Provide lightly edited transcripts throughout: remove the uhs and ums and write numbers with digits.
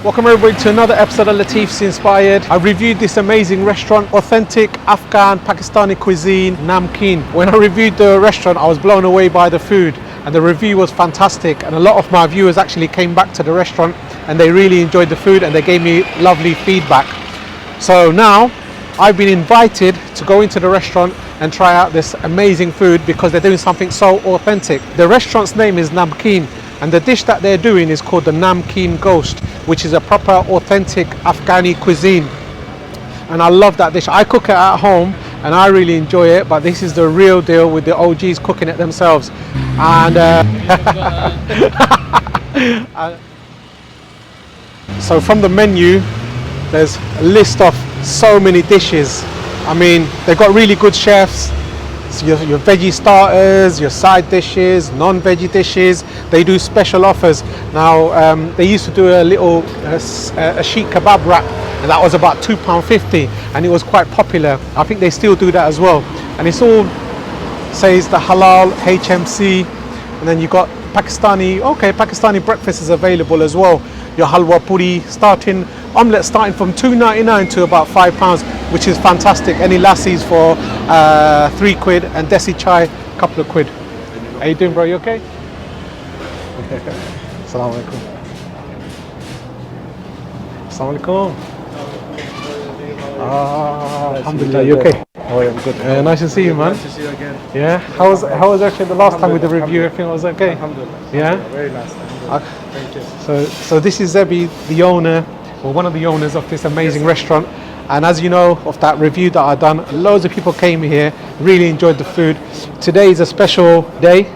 Welcome everybody to another episode of Latif's Inspired. I reviewed this amazing restaurant, authentic Afghan Pakistani cuisine, Namkeen. When I reviewed the restaurant, I was blown away by the food and the review was fantastic, and a lot of my viewers actually came back to the restaurant and they really enjoyed the food and they gave me lovely feedback. So now I've been invited to go into the restaurant and try out this amazing food because they're doing something so authentic. The restaurant's name is Namkeen, and the dish that they're doing is called the Namkeen Ghost, which is a proper authentic Afghani cuisine. And I love that dish. I cook it at home and I really enjoy it, but this is the real deal with the OGs cooking it themselves. And so from the menu, there's a list of so many dishes. I mean, they've got really good chefs. So your veggie starters, your side dishes, non-veggie dishes. They do special offers. Now, they used to do a little a sheet kebab wrap, and that was about £2.50, and it was quite popular. I think they still do that as well. And it's all says the halal, HMC, and then you got Pakistani breakfast is available as well. Your halwa puri omelette starting from £2.99 to about £5, which is fantastic. Any lassies for £3 and desi chai, a couple of quid. How you doing, bro? You okay? Assalamu alaikum. Assalamu alaikum. Alhamdulillah, you okay? Oh, yeah, I'm good. Nice to see you, man. Nice to see you again. Yeah. How was actually the last time with the review? Everything was okay? Alhamdulillah. Yeah. Very nice. Thank you. So this is Zebi, the owner, or one of the owners of this amazing restaurant. And as you know, of that review that I've done, loads of people came here, really enjoyed the food. Today is a special day.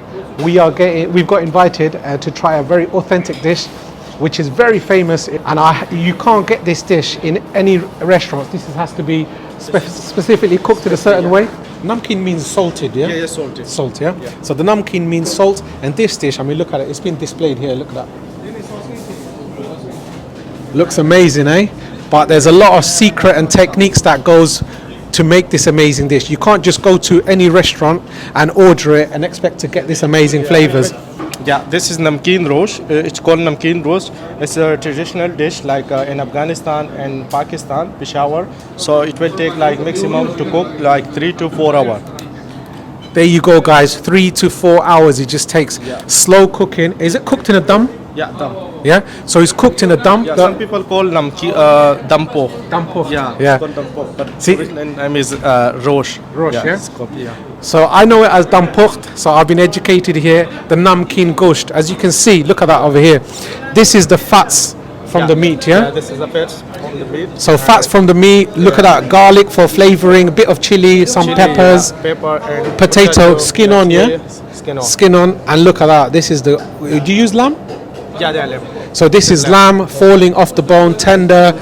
We've got invited to try a very authentic dish, which is very famous, and you can't get this dish in any restaurant. This has to be specifically cooked in a certain way. Namkeen means salted, yeah? Yeah, salted. Salt, yeah? So the Namkeen means salt, and this dish, I mean, look at it, it's been displayed here, look at that. Looks amazing, eh? But there's a lot of secret and techniques that goes to make this amazing dish. You can't just go to any restaurant and order it and expect to get this amazing flavors. Yeah, this is Namkeen rosh. It's called Namkeen rosh. It's a traditional dish like in Afghanistan and Pakistan, Peshawar. So it will take like maximum to cook like 3 to 4 hours. There you go, guys. 3 to 4 hours it just takes. Yeah. Slow cooking. Is it cooked in a dum? Yeah, dum. Yeah. So it's cooked in a dum. Yeah, some people call Namkeen dampo. Dampo. Yeah. Yeah. It's called dampo. But See? original name is rosh. Rosh, yeah? It's called, yeah. So I know it as dum pukht. So I've been educated here. The Namkeen Ghost. As you can see, look at that over here. This is the fats from the meat, yeah? Yeah, this is the fats from the meat. So fats from the meat. Look at that, garlic for flavoring, a bit of chili, some peppers, pepper and potato, skin on, yeah? Skin on. Skin on, and look at that. This is the. Do you use lamb? Yeah, lamb. So this is lamb falling off the bone, tender.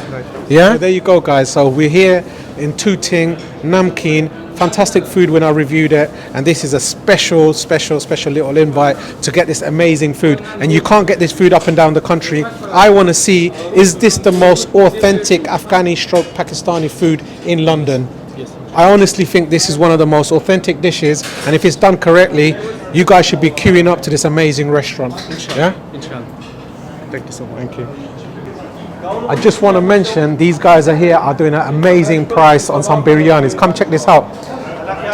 Yeah. So there you go, guys. So we're here in Tooting, Namkeen. Fantastic food when I reviewed it, and this is a special little invite to get this amazing food. And you can't get this food up and down the country. I want to see, is this the most authentic Afghani stroke Pakistani food in London? Yes. I honestly think this is one of the most authentic dishes, and if it's done correctly, you guys should be queuing up to this amazing restaurant. Inshallah. Yeah. Inshallah. Thank you so much. Thank you. I just want to mention these guys are here are doing an amazing price on some biryanis. Come check this out.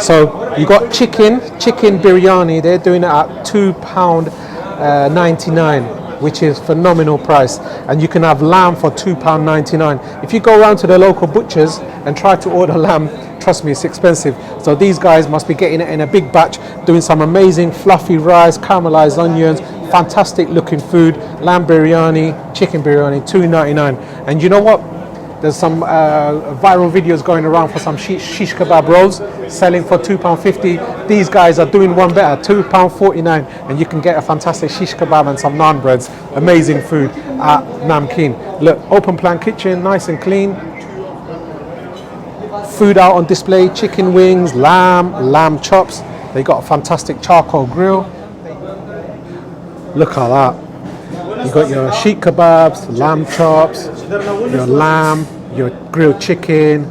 So you got chicken biryani. They're doing it at £2.99, which is phenomenal price. And you can have lamb for £2.99. If you go around to the local butchers and try to order lamb, trust me, it's expensive. So these guys must be getting it in a big batch, doing some amazing fluffy rice, caramelized onions, fantastic looking food, lamb biryani, chicken biryani, £2.99. And you know what? There's some viral videos going around for some shish kebab rolls selling for £2.50. These guys are doing one better, £2.49, and you can get a fantastic shish kebab and some naan breads. Amazing food at Namkeen. Look, open plan kitchen, nice and clean. Food out on display, chicken wings, lamb chops. They got a fantastic charcoal grill. Look at that. You got your sheet kebabs, lamb chops, your lamb, your grilled chicken.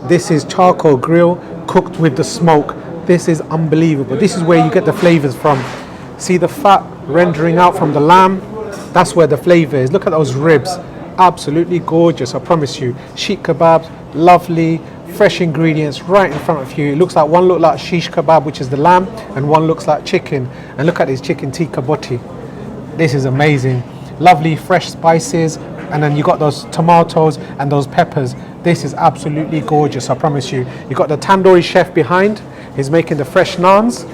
This is charcoal grill cooked with the smoke. This is unbelievable. This is where you get the flavors from. See the fat rendering out from the lamb? That's where the flavor is. Look at those ribs. absolutely gorgeous, I promise you. Sheikh kebabs, lovely, fresh ingredients right in front of you. It looks like one look like shish kebab, which is the lamb, and one looks like chicken. And look at this chicken tikka boti. This is amazing. Lovely fresh spices, and then you got those tomatoes and those peppers. This is absolutely gorgeous, I promise you. You got the tandoori chef behind. He's making the fresh naans,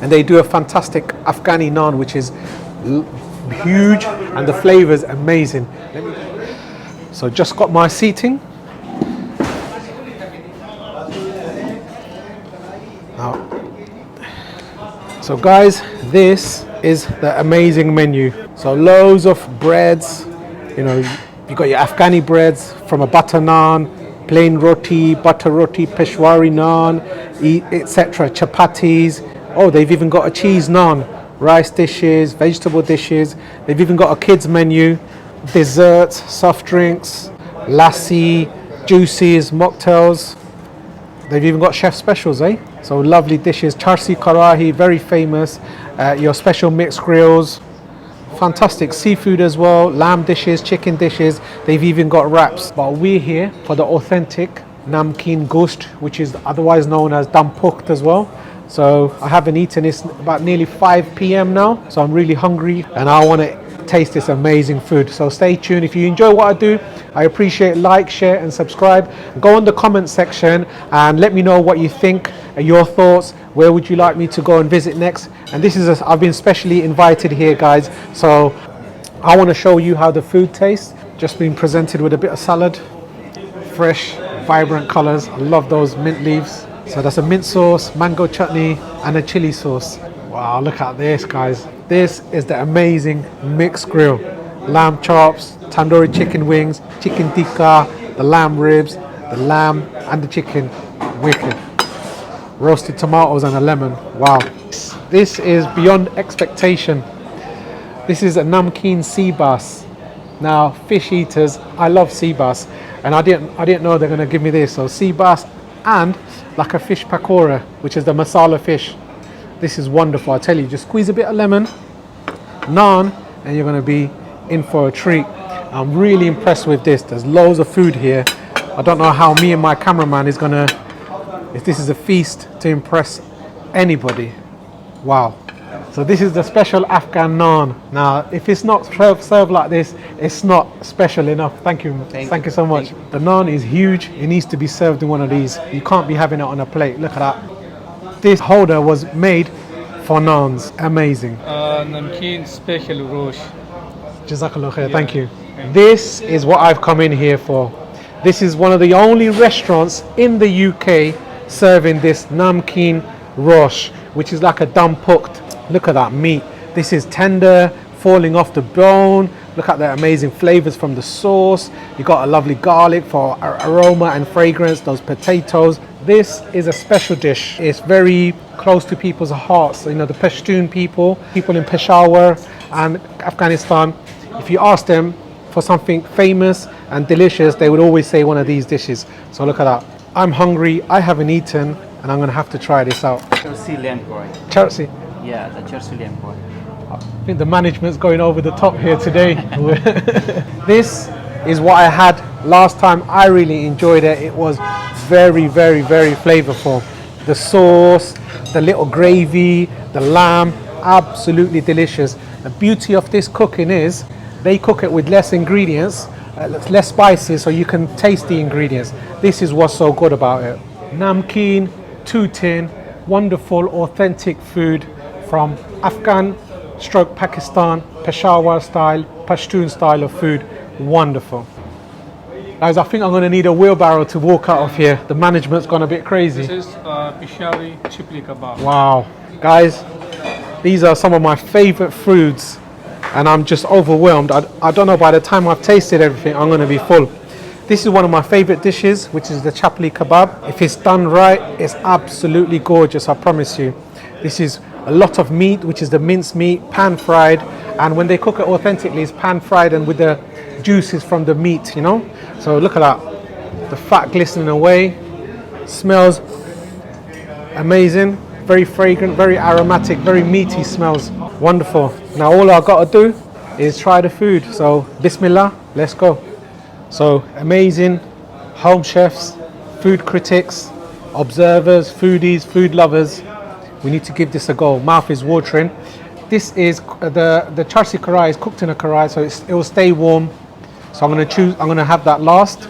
and they do a fantastic Afghani naan, which is huge, and the flavors amazing. So just got my seating. Now, so guys, this is the amazing menu. So loads of breads, you know, you got your Afghani breads from a butter naan, plain roti, butter roti, Peshwari naan, etc. Chapatis. Oh, they've even got a cheese naan, rice dishes, vegetable dishes. They've even got a kids menu, desserts, soft drinks, lassi, juices, mocktails. They've even got chef specials, eh? So lovely dishes, charsi karahi, very famous. Your special mixed grills, fantastic seafood as well, lamb dishes, chicken dishes. They've even got wraps. But we're here for the authentic Namkeen gosht, which is otherwise known as dum pukht as well. So I haven't eaten. It's about nearly 5 p.m. now, so I'm really hungry and I want to taste this amazing food. So stay tuned. If you enjoy what I do, I appreciate like, share and subscribe. Go in the comment section and let me know what you think, your thoughs. Where would you like me to go and visit next? And this is I've been specially invited here, guys, so I want to show you how the food tastes. Just been presented with a bit of salad, fresh vibrant colors. I love those mint leaves. So that's a mint sauce, mango chutney and a chili sauce. Wow, look at this, guys. This is the amazing mixed grill. Lamb chops, tandoori chicken wings, chicken tikka, the lamb ribs, the lamb and the chicken. Wicked. Roasted tomatoes and a lemon. Wow. This is beyond expectation. This is a Namkeen sea bass. Now, fish eaters, I love sea bass, and I didn't know they're going to give me this. So sea bass and like a fish pakora, which is the masala fish. This is wonderful. I tell you, just squeeze a bit of lemon, naan, and you're going to be in for a treat. I'm really impressed with this. There's loads of food here. I don't know how me and my cameraman is going to, if this is a feast to impress anybody. Wow. So this is the special Afghan naan. Now, if it's not served like this, it's not special enough. Thank you. Thank you so much. The naan is huge. It needs to be served in one of these. You can't be having it on a plate. Look at that. This holder was made for naans. Amazing. Namkeen special rosh. Jazakallah khair. Thank you. This is what I've come in here for. This is one of the only restaurants in the UK serving this Namkeen rosh, which is like a dum pukht. Look at that meat. This is tender, falling off the bone. Look at the amazing flavors from the sauce. You got a lovely garlic for aroma and fragrance, those potatoes. This is a special dish. It's very close to people's hearts. You know, the Pashtun people in Peshawar and Afghanistan, if you ask them for something famous and delicious, they would always say one of these dishes. So look at that. I'm hungry, I haven't eaten, and I'm gonna have to try this out. Chelsea lamb boy. Chelsea. Yeah, the Chelsea lamb boy. I think the management's going over the top here today. This is what I had last time. I really enjoyed it. It was very, very, very flavorful. The sauce, the little gravy, the lamb, absolutely delicious. The beauty of this cooking is they cook it with less ingredients, less spices, so you can taste the ingredients. This is what's so good about it. Namkeen, Tooting, wonderful, authentic food from Afghan stroke Pakistan, Peshawar style, Pashtun style of food. Wonderful. Guys, I think I'm going to need a wheelbarrow to walk out of here. The management's gone a bit crazy. This is Peshawari chipli kebab. Wow. Guys, these are some of my favorite foods and I'm just overwhelmed. I don't know, by the time I've tasted everything, I'm going to be full. This is one of my favorite dishes, which is the chapli kebab. If it's done right, it's absolutely gorgeous, I promise you. This is a lot of meat, which is the minced meat, pan fried, and when they cook it authentically, it's pan fried and with the juices from the meat, you know. So look at that, the fat glistening away. Smells amazing, very fragrant, very aromatic, very meaty smells. Wonderful. Now all I've got to do is try the food. So bismillah. Let's go. So amazing home chefs, food critics, observers, foodies, food lovers. We need to give this a go. Mouth is watering. This is the charsi karah is cooked in a karah, so it will stay warm. So I'm going to have that last.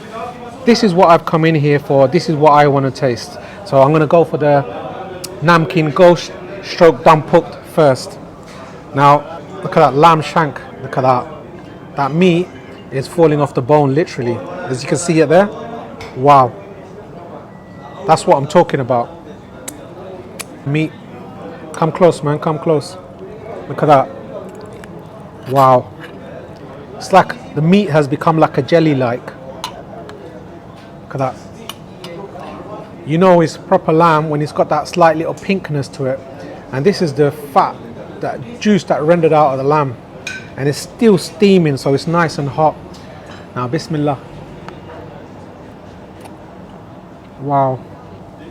This is what I've come in here for. This is what I want to taste. So I'm going to go for the Namkeen ghost stroke dum pukht first. Now look at that lamb shank. Look at that. That meat is falling off the bone, literally. As you can see it there. Wow. That's what I'm talking about. Meat. Come close, man. Come close. Look at that. Wow. It's like the meat has become like a jelly-like. Look at that. You know it's proper lamb when it's got that slight little pinkness to it. And this is the fat, that juice that rendered out of the lamb. And it's still steaming, so it's nice and hot. Now, bismillah. Wow.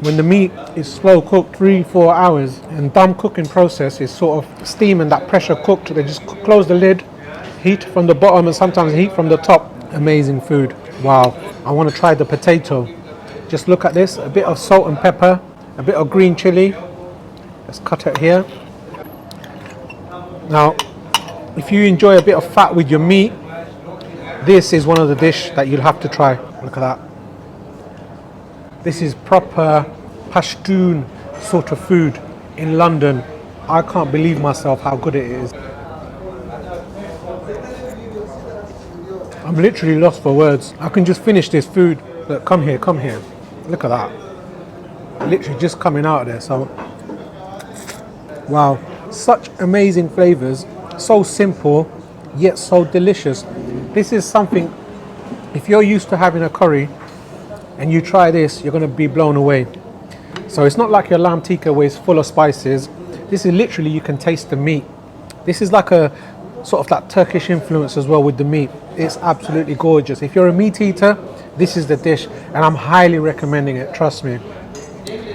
When the meat is slow cooked 3-4 hours, and dum cooking process is sort of steam and that pressure cooked, they just close the lid, heat from the bottom and sometimes heat from the top. Amazing food. Wow. I want to try the potato. Just look at this, a bit of salt and pepper, a bit of green chili. Let's cut it here. Now, if you enjoy a bit of fat with your meat, this is one of the dishes that you'll have to try. Look at that. This is proper Pashtun sort of food in London. I can't believe myself how good it is. I'm literally lost for words. I can just finish this food. Look, come here, come here. Look at that. Literally just coming out of there. So, wow. Such amazing flavors. So simple, yet so delicious. This is something, if you're used to having a curry and you try this, you're going to be blown away. So it's not like your lamb tikka where it's full of spices. This is literally, you can taste the meat. This is like a sort of that Turkish influence as well with the meat. It's absolutely gorgeous. If you're a meat eater, this is the dish, and I'm highly recommending it, trust me.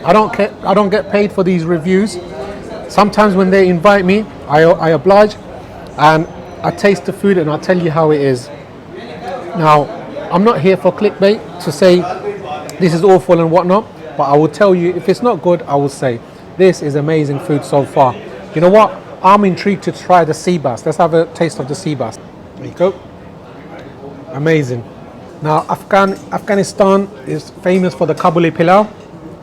I don't get paid for these reviews. Sometimes when they invite me, I oblige and I taste the food and I'll tell you how it is. Now, I'm not here for clickbait to say this is awful and whatnot, but I will tell you if it's not good, I will say this is amazing food so far. You know what? I'm intrigued to try the sea bass. Let's have a taste of the sea bass. There you go. Amazing. Now, Afghanistan is famous for the Kabuli pilau.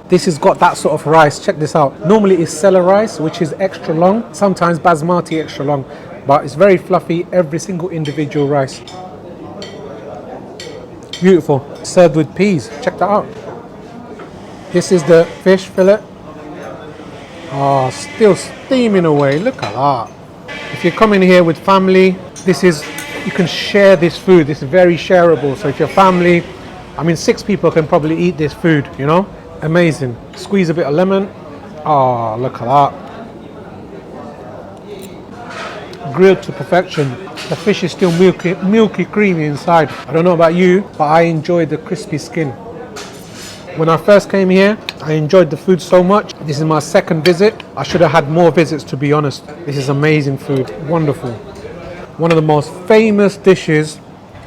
This has got that sort of rice. Check this out. Normally it's sela rice, which is extra long. Sometimes basmati extra long. But it's very fluffy, every single individual rice. Beautiful. Served with peas. Check that out. This is the fish fillet. Oh, still steaming away. Look at that. If you're coming here with family, you can share this food. This is very shareable. So if your family, 6 people can probably eat this food, you know? Amazing. Squeeze a bit of lemon. Oh, look at that. Grilled to perfection. The fish is still milky, creamy inside. I don't know about you, but I enjoy the crispy skin. When I first came here, I enjoyed the food so much. This is my second visit. I should have had more visits, to be honest. This is amazing food. Wonderful. One of the most famous dishes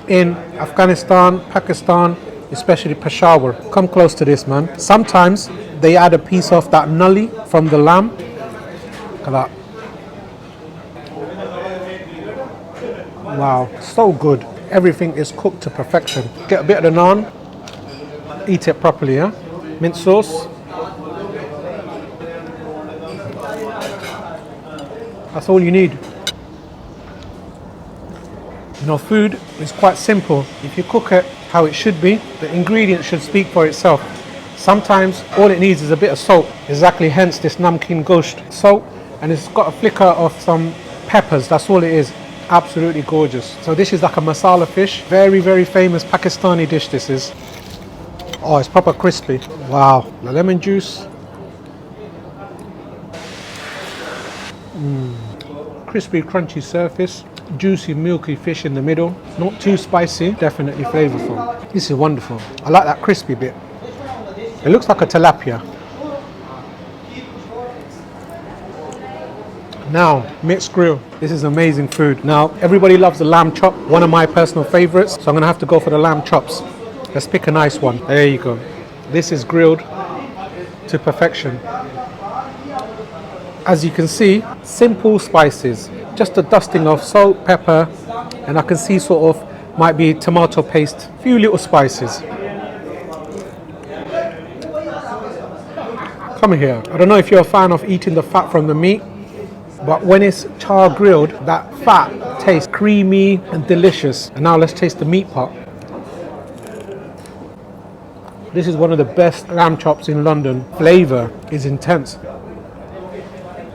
in Afghanistan, Pakistan, especially Peshawar. Come close to this, man. Sometimes they add a piece of that nulli from the lamb. Look at that. Wow, so good. Everything is cooked to perfection. Get a bit of the naan. Eat it properly, yeah? Mint sauce. That's all you need. You know, food is quite simple. If you cook it how it should be, the ingredients should speak for itself. Sometimes all it needs is a bit of salt. Exactly, hence this Namkeen ghost. Salt, and it's got a flicker of some peppers. That's all it is. Absolutely gorgeous. So this is like a masala fish. Very, very famous Pakistani dish this is. Oh, it's proper crispy. Wow. The lemon juice. Crispy, crunchy surface. Juicy, milky fish in the middle. Not too spicy, definitely flavorful. This is wonderful. I like that crispy bit. It looks like a tilapia. Now, mixed grill. This is amazing food. Now, everybody loves the lamb chop, one of my personal favorites. So I'm gonna have to go for the lamb chops. Let's pick a nice one. There you go. This is grilled to perfection. As you can see, simple spices. Just a dusting of salt, pepper, and I can see sort of might be tomato paste, few little spices. Come here. I don't know if you're a fan of eating the fat from the meat, but when it's char grilled, that fat tastes creamy and delicious. And now let's taste the meat part. This is one of the best lamb chops in London. Flavor is intense.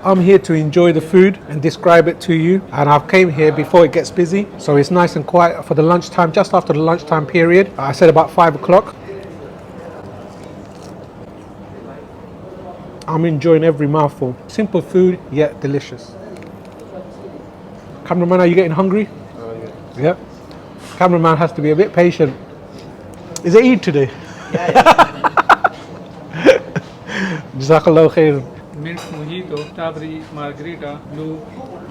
I'm here to enjoy the food and describe it to you, and I've came here before it gets busy, so it's nice and quiet for the lunchtime, just after the lunchtime period. I said about 5 o'clock. I'm enjoying every mouthful. Simple food, yet delicious. Cameraman, are you getting hungry? Yeah. Cameraman has to be a bit patient. Is it Eid today? Jazakallah khair. Mint mojito, strawberry margarita, blue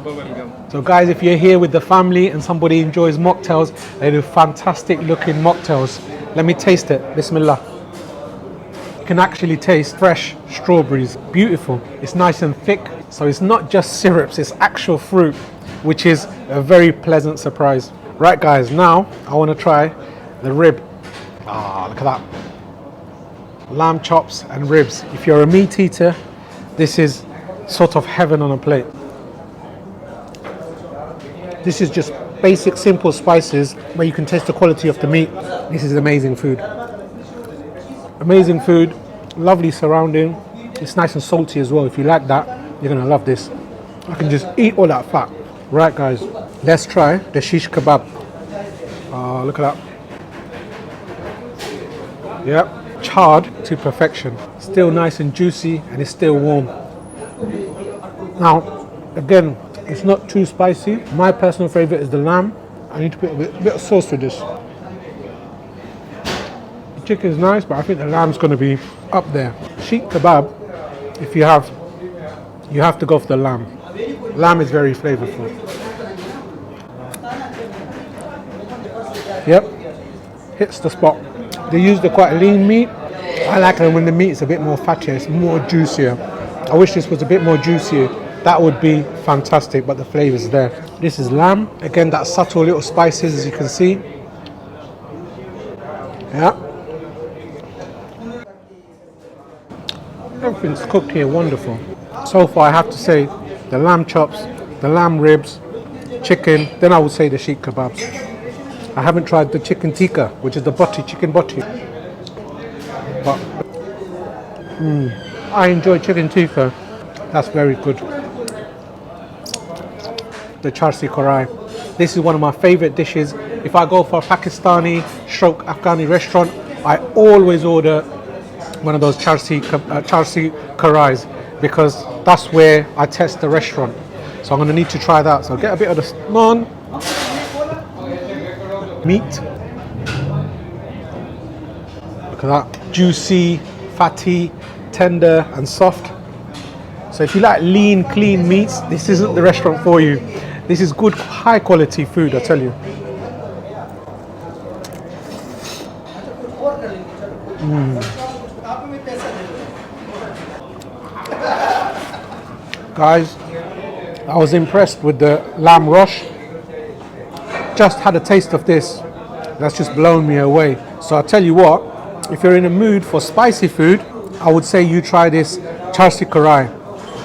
bubblegum. So guys, if you're here with the family and somebody enjoys mocktails, they do fantastic looking mocktails. Let me taste it. Bismillah. You can actually taste fresh strawberries. Beautiful. It's nice and thick. So it's not just syrups, it's actual fruit, which is a very pleasant surprise. Right guys, now I want to try the rib. Ah, look at that. Lamb chops and ribs. If you're a meat eater, this is sort of heaven on a plate. This is just basic, simple spices where you can taste the quality of the meat. This is amazing food. Amazing food, lovely surrounding. It's nice and salty as well. If you like that, you're gonna love this. I can just eat all that fat. Right guys, let's try the shish kebab. Oh, look at that. Yep. Charred to perfection, still nice and juicy, and it's still warm. Now again, it's not too spicy. My personal favorite is the lamb. I need to put a bit of sauce with this. The chicken is nice, but I think the lamb's going to be up there. Sheikh kebab, if you have to go for the lamb. Lamb is very flavorful. Yep, hits the spot. They use the quite lean meat. I like it when the meat is a bit more fattier, it's more juicier. I wish this was a bit more juicier. That would be fantastic, but the flavour is there. This is lamb. Again, that subtle little spices, as you can see. Yeah. Everything's cooked here, wonderful. So far, I have to say, the lamb chops, the lamb ribs, chicken, then I would say the sheikh kebabs. I haven't tried the chicken tikka, which is the boti, chicken boti. But I enjoy chicken tikka. That's very good. The charsi karah. This is one of my favorite dishes. If I go for a Pakistani stroke Afghani restaurant, I always order one of those charsi karahs, because that's where I test the restaurant. So I'm going to need to try that. So get a bit of the naan. Meat. Look at that. Juicy, fatty, tender and soft. So if you like lean, clean meats, this isn't the restaurant for you. This is good, high quality food, I tell you. Guys, I was impressed with the lamb rosh. Just had a taste of this. That's just blown me away. So I'll tell you what, if you're in a mood for spicy food, I would say you try this charsi karah.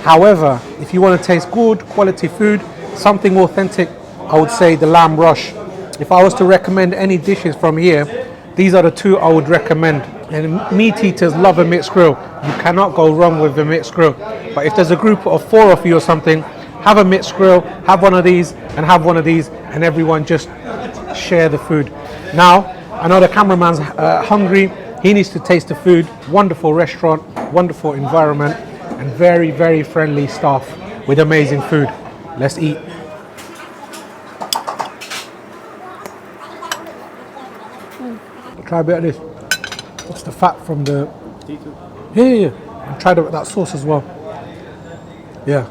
However, if you want to taste good quality food, something authentic, I would say the lamb rosh. If I was to recommend any dishes from here, these are the two I would recommend. And meat eaters love a mixed grill. You cannot go wrong with a mixed grill. But if there's a group of 4 of you or something, have a mixed grill, have one of these and have one of these, and everyone just share the food. Now, I know the cameraman's hungry. He needs to taste the food. Wonderful restaurant, wonderful environment, and very, very friendly staff with amazing food. Let's eat. Try a bit of this. What's the fat from the... Yeah. And try that sauce as well. Yeah.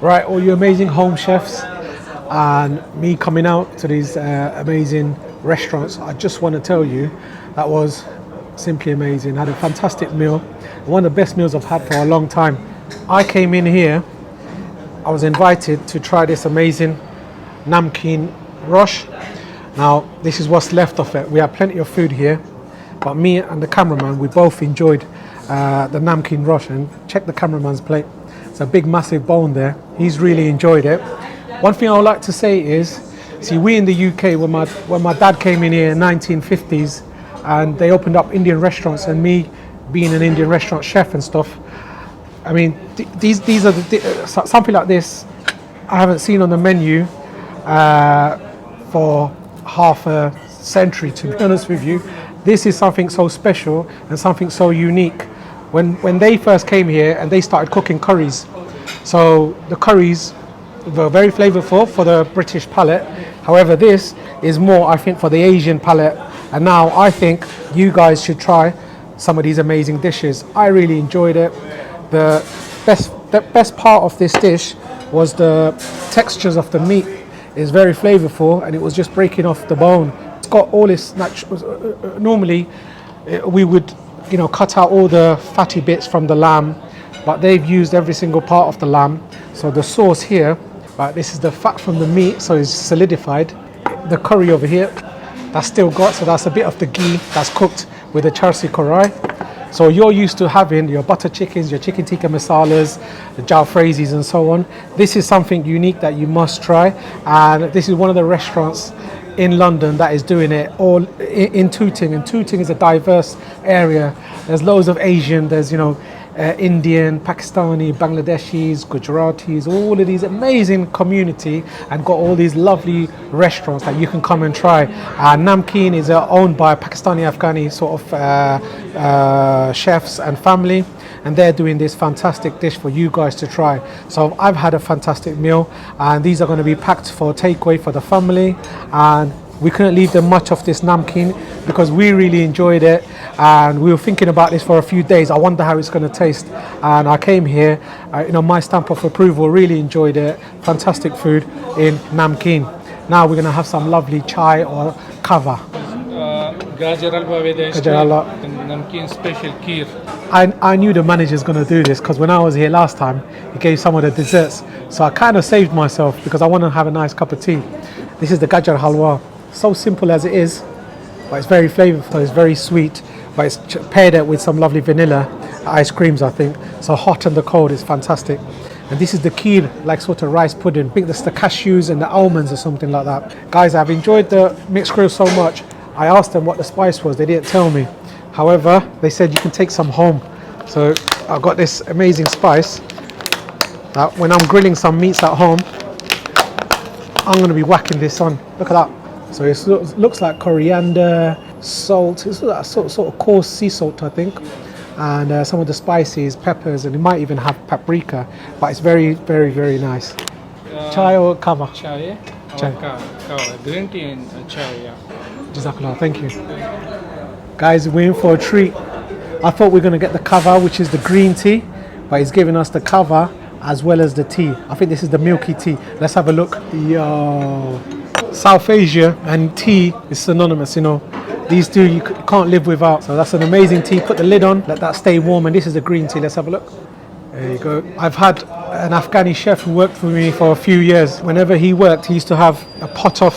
Right, all you amazing home chefs and me coming out to these amazing restaurants, I just want to tell you that was simply amazing. I had a fantastic meal, one of the best meals I've had for a long time. I came in here, I was invited to try this amazing Namkeen rosh. Now, this is what's left of it. We have plenty of food here, but me and the cameraman, we both enjoyed the Namkeen rosh, and check the cameraman's plate. It's a big massive bone there. He's really enjoyed it. One thing I would like to say is, see, we in the UK, when my dad came in here in 1950s and they opened up Indian restaurants, and me being an Indian restaurant chef and stuff, I mean, these are something like this I haven't seen on the menu for half a century, to be honest with you. This is something so special and something so unique. When they first came here and they started cooking curries, so the curries were very flavorful for the British palate. However, this is more, I think, for the Asian palate. And now I think you guys should try some of these amazing dishes. I really enjoyed it. The best part of this dish was the textures of the meat. It's very flavorful and it was just breaking off the bone. It's got all this natural. Normally, we would, cut out all the fatty bits from the lamb, but they've used every single part of the lamb. So the sauce here, this is the fat from the meat, so it's solidified. The curry over here, that's still got, so that's a bit of the ghee that's cooked with the charsi karai. So you're used to having your butter chickens, your chicken tikka masalas, the jalfrezis and so on. This is something unique that you must try, and this is one of the restaurants in London that is doing it all in Tooting, and Tooting is a diverse area. There's loads of Asian, there's Indian, Pakistani, Bangladeshis, Gujaratis, all of these amazing community, and got all these lovely restaurants that you can come and try. Namkeen is owned by Pakistani Afghani sort of chefs and family, and they're doing this fantastic dish for you guys to try. So I've had a fantastic meal, and these are going to be packed for takeaway for the family, and we couldn't leave them much of this Namkeen because we really enjoyed it, and we were thinking about this for a few days. I wonder how it's going to taste, and I came here, my stamp of approval, really enjoyed it. Fantastic food in Namkeen. Now we're going to have some lovely chai or kava. Gajar halwa with Namkeen special kheer. I knew the manager's going to do this because when I was here last time, he gave some of the desserts. So I kind of saved myself because I want to have a nice cup of tea. This is the gajar halwa. So simple as it is, but it's very flavorful, it's very sweet, but it's paired it with some lovely vanilla ice creams, I think. So hot and the cold is fantastic. And this is the kheer, like sort of rice pudding. I think that's the cashews and the almonds or something like that. Guys, I've enjoyed the mixed grill so much. I asked them what the spice was, they didn't tell me. However, they said you can take some home. So I've got this amazing spice that when I'm grilling some meats at home, I'm going to be whacking this on. Look at that. So it looks like coriander, salt, it's sort of coarse sea salt, I think, and some of the spices, peppers, and it might even have paprika, but it's very, very, very nice. Chai or kava? Chai. Kava. Green tea and chai, yeah. Jazakallah, thank you. Guys, we're in for a treat. I thought we were going to get the kava, which is the green tea, but he's giving us the kava as well as the tea. I think this is the milky tea. Let's have a look. Yo. South Asia and tea is synonymous, These two you can't live without. So that's an amazing tea. Put the lid on, let that stay warm, and this is the green tea. Let's have a look. There you go. I've had an Afghani chef who worked for me for a few years. Whenever he worked, he used to have a pot of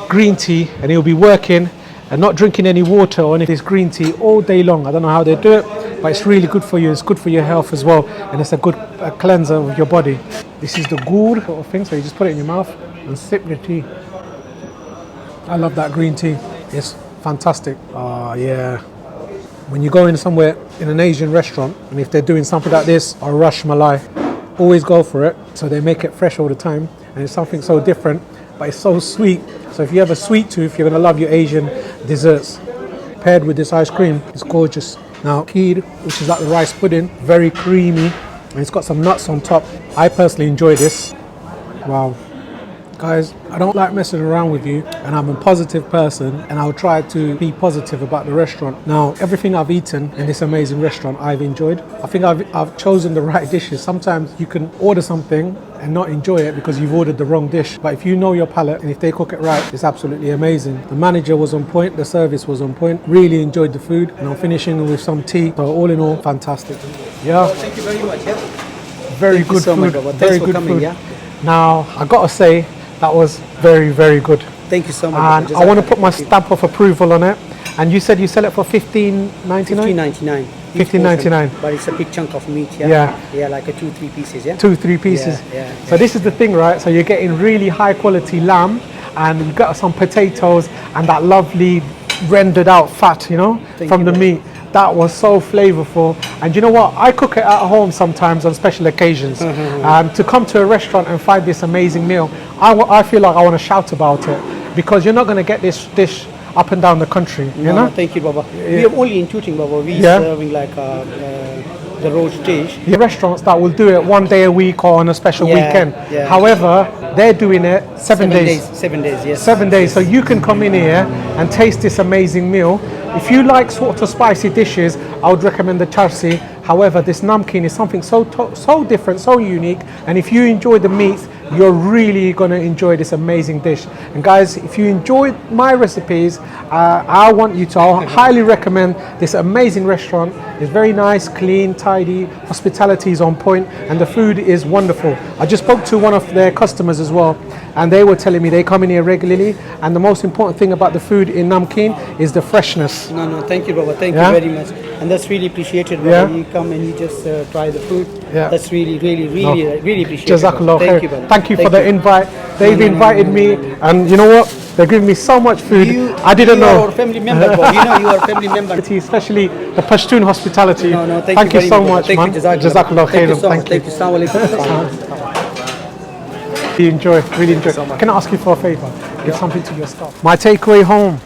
green tea, and he'll be working and not drinking any water or any of this green tea all day long. I don't know how they do it, but it's really good for you. It's good for your health as well, and it's a good cleanser of your body. This is the gur sort of thing, so you just put it in your mouth and sip your tea. I love that green tea. It's fantastic. Oh yeah. When you go in somewhere in an Asian restaurant, and if they're doing something like this or Rash Malai, always go for it. So they make it fresh all the time, and it's something so different, but it's so sweet. So if you have a sweet tooth, you're gonna love your Asian desserts. Paired with this ice cream, it's gorgeous. Now kheer, which is like the rice pudding, very creamy, and it's got some nuts on top. I personally enjoy this. Wow. Guys, I don't like messing around with you, and I'm a positive person, and I'll try to be positive about the restaurant. Now, everything I've eaten in this amazing restaurant, I've enjoyed. I think I've chosen the right dishes. Sometimes you can order something and not enjoy it because you've ordered the wrong dish. But if you know your palate and if they cook it right, it's absolutely amazing. The manager was on point, the service was on point. Really enjoyed the food, and I'm finishing with some tea. So all in all, fantastic. Yeah. Thank you very much. Yeah. Very Thank you good so much, food. Baba. Thanks Very for good coming, food. yeah. Now, I gotta say, that was very, very good. Thank you so much. And I want to put my stamp of approval on it. And you said you sell it for $15.99? $15.99. $15.99. But it's a big chunk of meat. Yeah. Yeah. Yeah, like a 2-3 pieces. Yeah. 2-3 pieces. Yeah, So this is the thing, right? So you're getting really high quality lamb, and you've got some potatoes and that lovely rendered out fat, you know, from the meat. That was so flavorful. And you know what? I cook it at home sometimes on special occasions. To come to a restaurant and find this amazing meal, I feel like I want to shout about it, because you're not going to get this dish up and down the country, you know? Thank you, Baba. We are only in Tooting, Baba. We serving like the rosh dish. The restaurants that will do it one day a week or on a special weekend. Yeah. However, they're doing it 7 days. 7 days, yes. 7 days. So you can come in here and taste this amazing meal. If you like sort of spicy dishes, I would recommend the charsi. However, this namkeen is something so different, so unique. And if you enjoy the meat, you're really going to enjoy this amazing dish. And guys, if you enjoyed my recipes, I want you to, I highly recommend this amazing restaurant. It's very nice, clean, tidy, hospitality is on point, and the food is wonderful. I just spoke to one of their customers as well, and they were telling me they come in here regularly, and the most important thing about the food in Namkeen is the freshness. No, thank you, Baba. Thank you very much. And that's really appreciated, Baba. Yeah. You come and you just try the food. Yeah. That's really appreciated. Jazakallah Baba. khair. Thank you, Baba. Thank you for the invite. They've invited me, and you know what? They're giving me so much food. I didn't know. You are our family member, Baba. You know you are a family member. Especially the Pashtun hospitality. No, thank you so much, man. Jazakallah Thank you khairan. so much. Thank you. Assalamu alaikum. Really enjoy. Can I ask you for a favor? Give something to your staff. My takeaway home.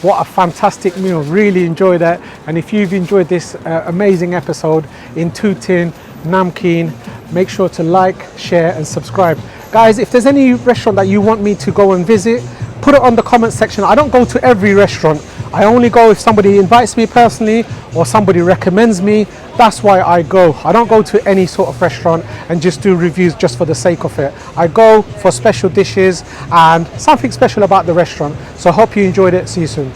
What a fantastic meal. Really enjoyed that. And if you've enjoyed this amazing episode in Tooting, Namkeen, make sure to like, share and subscribe. Guys, if there's any restaurant that you want me to go and visit, put it on the comment section. I don't go to every restaurant. I only go if somebody invites me personally or somebody recommends me. That's why I go. I don't go to any sort of restaurant and just do reviews just for the sake of it. I go for special dishes and something special about the restaurant. So I hope you enjoyed it. See you soon.